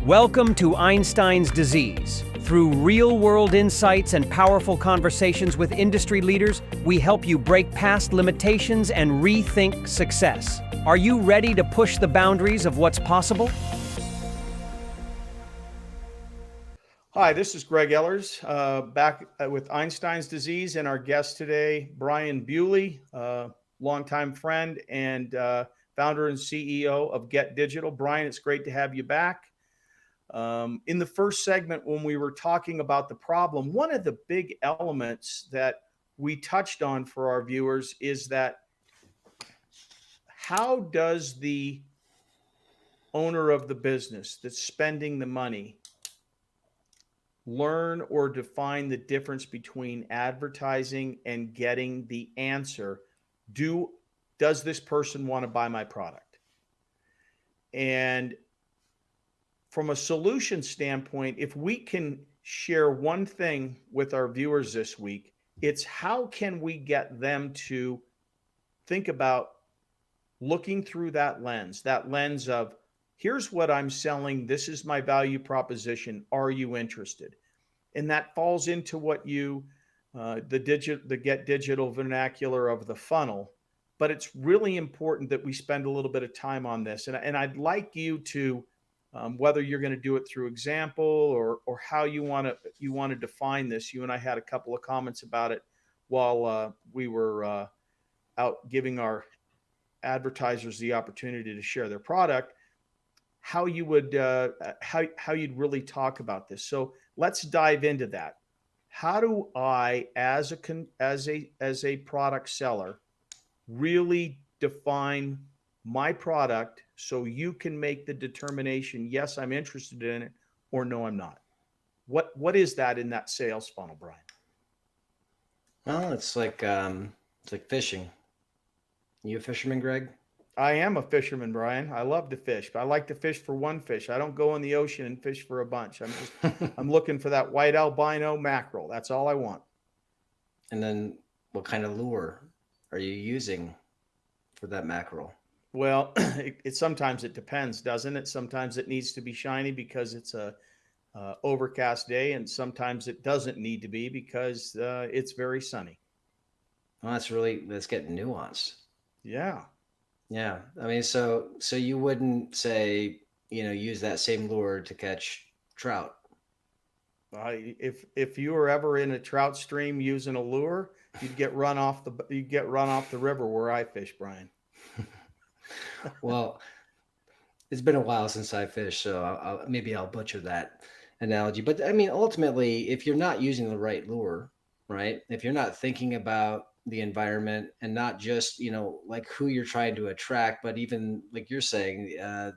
Welcome to Einstein's Disease. Through real-world insights and powerful conversations with industry leaders, we help you break past limitations and rethink success. Are you ready to push the boundaries of what's possible? Hi, this is Greg Ellers, back with Einstein's Disease, and our guest today, Brian Bewley, longtime friend and founder and CEO of Get Digital. Brian, it's great to have you back. In the first segment, when we were talking about the problem, one of the big elements that we touched on for our viewers is that how does the owner of the business that's spending the money learn or define the difference between advertising and getting the answer? Does this person want to buy my product? And from a solution standpoint, if we can share one thing with our viewers this week, it's how can we get them to think about looking through that lens of, here's what I'm selling, this is my value proposition, are you interested? And that falls into what the Get Digital vernacular of the funnel. But it's really important that we spend a little bit of time on this. And I'd like you to, whether you're going to do it through example or how you want to define this. You and I had a couple of comments about it while we were out giving our advertisers the opportunity to share their product. How you would how you'd really talk about this. So let's dive into that. How do I, as a product seller, really define my product so you can make the determination, yes, I'm interested in it, or no, I'm not? What is that in that sales funnel, Brian? Well, it's like fishing. You a fisherman, Greg? I am a fisherman, Brian. I love to fish, but I like to fish for one fish. I don't go in the ocean and fish for a bunch. I'm looking for that white albino mackerel. That's all I want. And then what kind of lure are you using for that mackerel? Well, sometimes it depends, doesn't it? Sometimes it needs to be shiny because it's a overcast day, and sometimes it doesn't need to be because it's very sunny. Well, that's getting nuanced. Yeah. Yeah. I mean, so you wouldn't say, use that same lure to catch trout. If you were ever in a trout stream using a lure, you'd get run off the river where I fish, Brian. Well, it's been a while since I fished, so maybe I'll butcher that analogy. But I mean, ultimately, if you're not using the right lure, right? If you're not thinking about the environment and not just, like who you're trying to attract, but even like you're saying,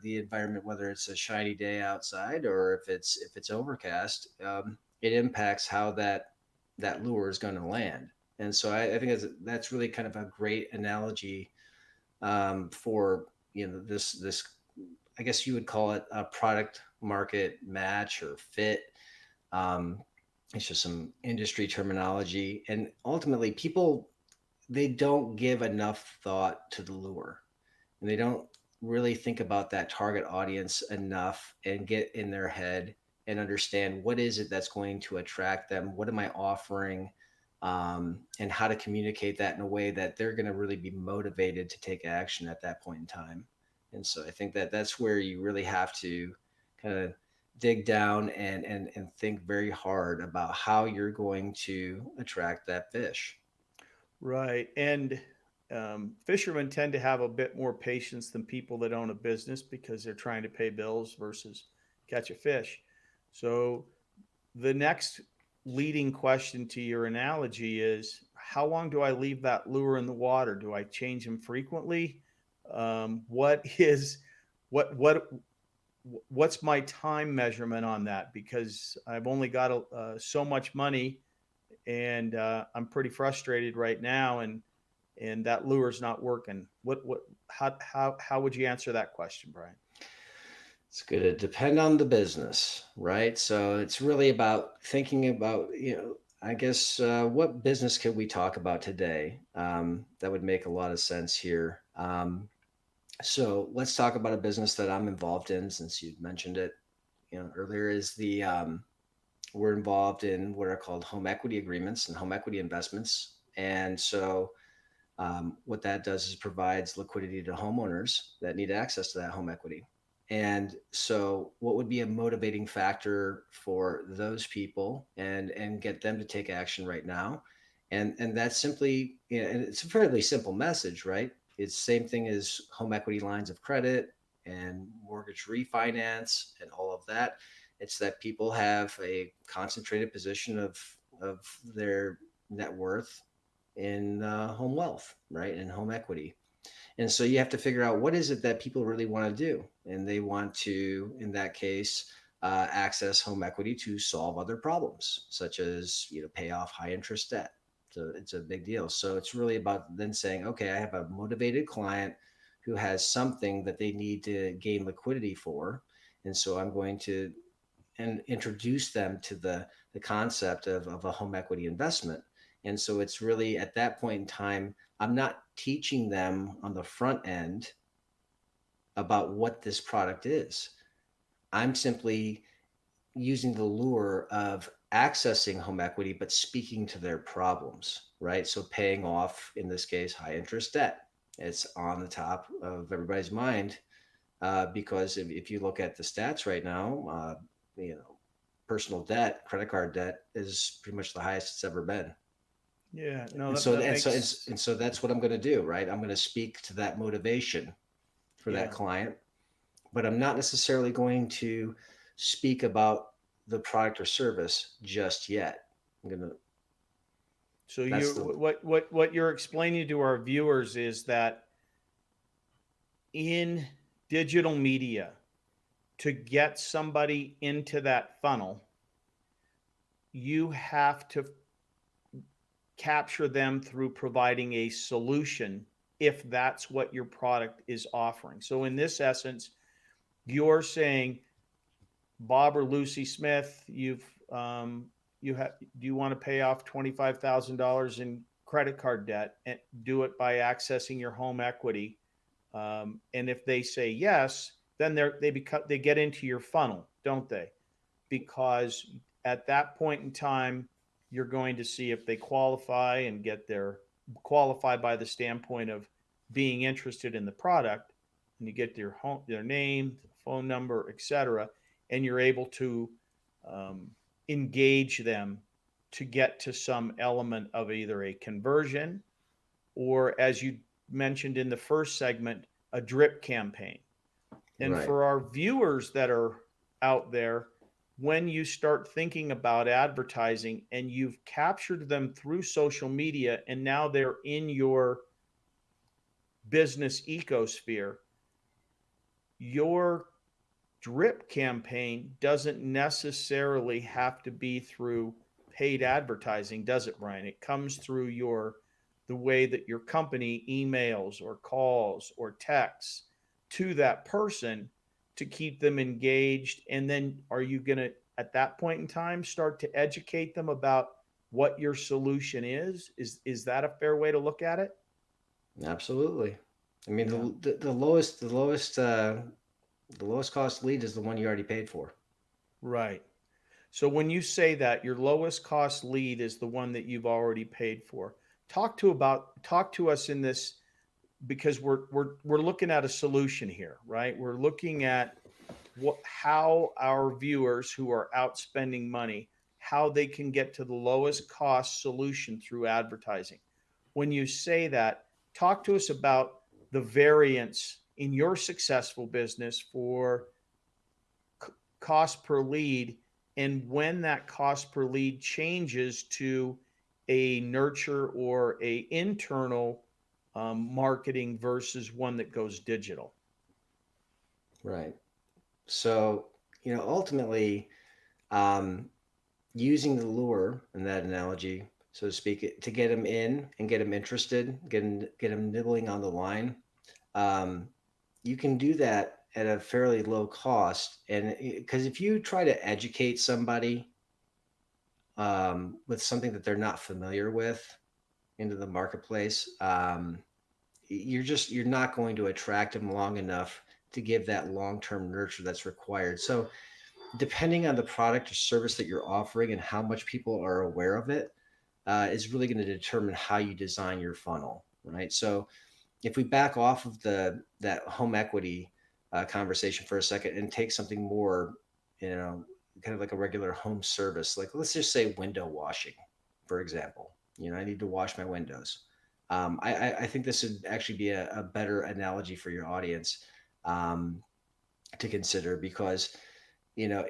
the environment, whether it's a shiny day outside or if it's overcast, it impacts how that lure is going to land. And so I think that's really kind of a great analogy for this. I guess you would call it a product market match or fit. It's just some industry terminology, and ultimately people, they don't give enough thought to the lure, and they don't really think about that target audience enough and get in their head and understand what is it that's going to attract them, what am I offering, and how to communicate that in a way that they're going to really be motivated to take action at that point in time. And so I think that's where you really have to kind of dig down and think very hard about how you're going to attract that fish. Right. And fishermen tend to have a bit more patience than people that own a business because they're trying to pay bills versus catch a fish. So the next leading question to your analogy is, how long do I leave that lure in the water? Do I change them frequently? What's my time measurement on that? Because I've only got so much money, and I'm pretty frustrated right now, and that lure's not working. How would you answer that question, Brian? It's going to depend on the business, right? So it's really about thinking about, I guess, what business could we talk about today? That would make a lot of sense here. So let's talk about a business that I'm involved in, since you mentioned it. earlier is we're involved in what are called home equity agreements and home equity investments. And so what that does is provides liquidity to homeowners that need access to that home equity. And so what would be a motivating factor for those people and get them to take action right now? And that's simply, and it's a fairly simple message, right? It's the same thing as home equity lines of credit and mortgage refinance and all of that. It's that people have a concentrated position of their net worth in home wealth, right? And home equity. And so you have to figure out what is it that people really want to do. And they want to, in that case, access home equity to solve other problems, such as, pay off high interest debt. So it's a big deal. So it's really about then saying, okay, I have a motivated client who has something that they need to gain liquidity for. And so I'm going to introduce them to the concept of a home equity investment. And so it's really at that point in time, I'm not teaching them on the front end about what this product is. I'm simply using the lure of accessing home equity, but speaking to their problems, right? So paying off, in this case, high interest debt. It's on the top of everybody's mind because if you look at the stats right now, personal debt, credit card debt is pretty much the highest it's ever been. Yeah, no, And so that's what I'm going to do, right? I'm going to speak to that motivation for that client, but I'm not necessarily going to speak about the product or service just yet. I'm going to. So what you're explaining to our viewers is that in digital media, to get somebody into that funnel, you have to capture them through providing a solution if that's what your product is offering. So in this essence, you're saying, Bob or Lucy Smith, do you want to pay off $25,000 in credit card debt and do it by accessing your home equity? And if they say yes, then they get into your funnel, don't they? Because at that point in time, you're going to see if they qualify and qualify by the standpoint of being interested in the product, and you get their name, phone number, etc., and you're able to engage them to get to some element of either a conversion or, as you mentioned in the first segment, a drip campaign. And Right. For our viewers that are out there, when you start thinking about advertising and you've captured them through social media and now they're in your business ecosphere, your drip campaign doesn't necessarily have to be through paid advertising, does it, Brian? It comes through the way that your company emails or calls or texts to that person to keep them engaged. And then are you going to, at that point in time, start to educate them about what your solution is? Is that a fair way to look at it? Absolutely. I mean, Yeah. the lowest cost lead is the one you already paid for. Right. So when you say that your lowest cost lead is the one that you've already paid for, talk to us in this, because we're looking at a solution here, right? We're looking at how our viewers who are out spending money, how they can get to the lowest cost solution through advertising. When you say that, talk to us about the variance in your successful business for cost per lead, and when that cost per lead changes to a nurture or a internal marketing versus one that goes digital. Right. So, ultimately, using the lure in that analogy, so to speak, to get them in and get them interested, get them nibbling on the line. You can do that at a fairly low cost. And because if you try to educate somebody with something that they're not familiar with into the marketplace, you're not going to attract them long enough to give that long-term nurture that's required. So depending on the product or service that you're offering and how much people are aware of it, is really going to determine how you design your funnel, right? So if we back off of that home equity conversation for a second and take something more, kind of like a regular home service, like let's just say window washing, for example. I need to wash my windows. I think this would actually be a better analogy for your audience to consider, because you know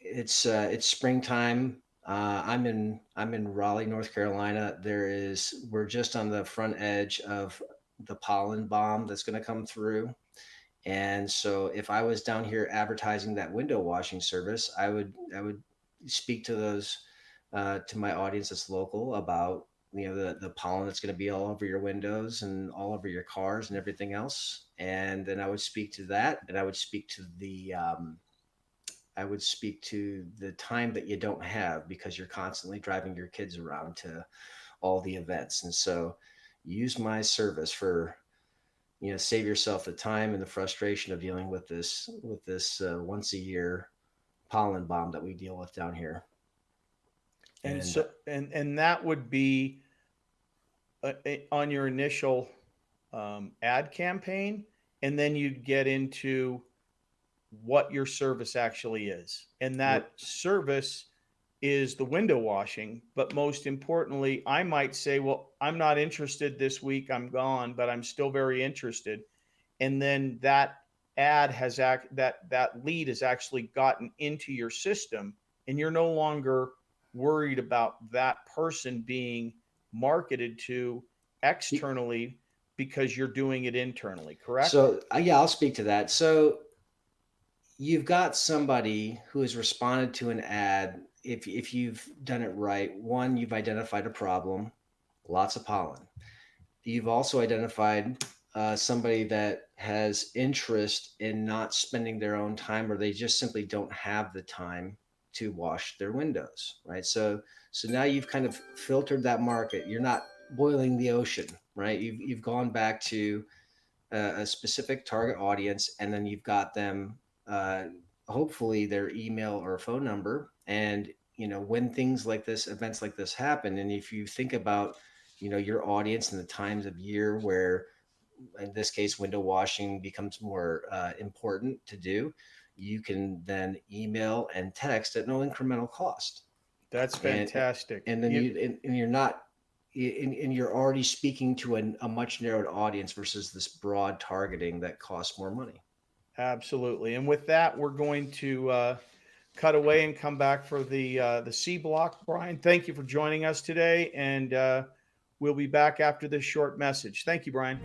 it's springtime. I'm in Raleigh, North Carolina. We're just on the front edge of the pollen bomb that's going to come through. And so if I was down here advertising that window washing service, I would speak to those to my audience that's local about the pollen that's going to be all over your windows and all over your cars and everything else. And then I would speak to that, and I would speak to the time that you don't have because you're constantly driving your kids around to all the events. And so use my service for, save yourself the time and the frustration of dealing with this once a year pollen bomb that we deal with down here. And so, and that would be on your initial ad campaign, and then you'd get into what your service actually is. And that service is the window washing. But most importantly, I might say, well, I'm not interested this week. I'm gone, but I'm still very interested. And then that ad that lead has actually gotten into your system, and you're no longer worried about that person being marketed to externally because you're doing it internally, correct? So yeah, I'll speak to that. So you've got somebody who has responded to an ad. If you've done it right, one, you've identified a problem, lots of pollen. You've also identified somebody that has interest in not spending their own time, or they just simply don't have the time to wash their windows, right? So now you've kind of filtered that market. You're not boiling the ocean, right? You've gone back to a specific target audience, and then you've got them hopefully their email or phone number. And when events like this happen, and if you think about your audience and the times of year where, in this case, window washing becomes more important to do, you can then email and text at no incremental cost. That's fantastic. And then you're already speaking to a much narrowed audience versus this broad targeting that costs more money. Absolutely. And with that, we're going to cut away and come back for the C block. Brian, thank you for joining us today, and we'll be back after this short message. Thank you, Brian.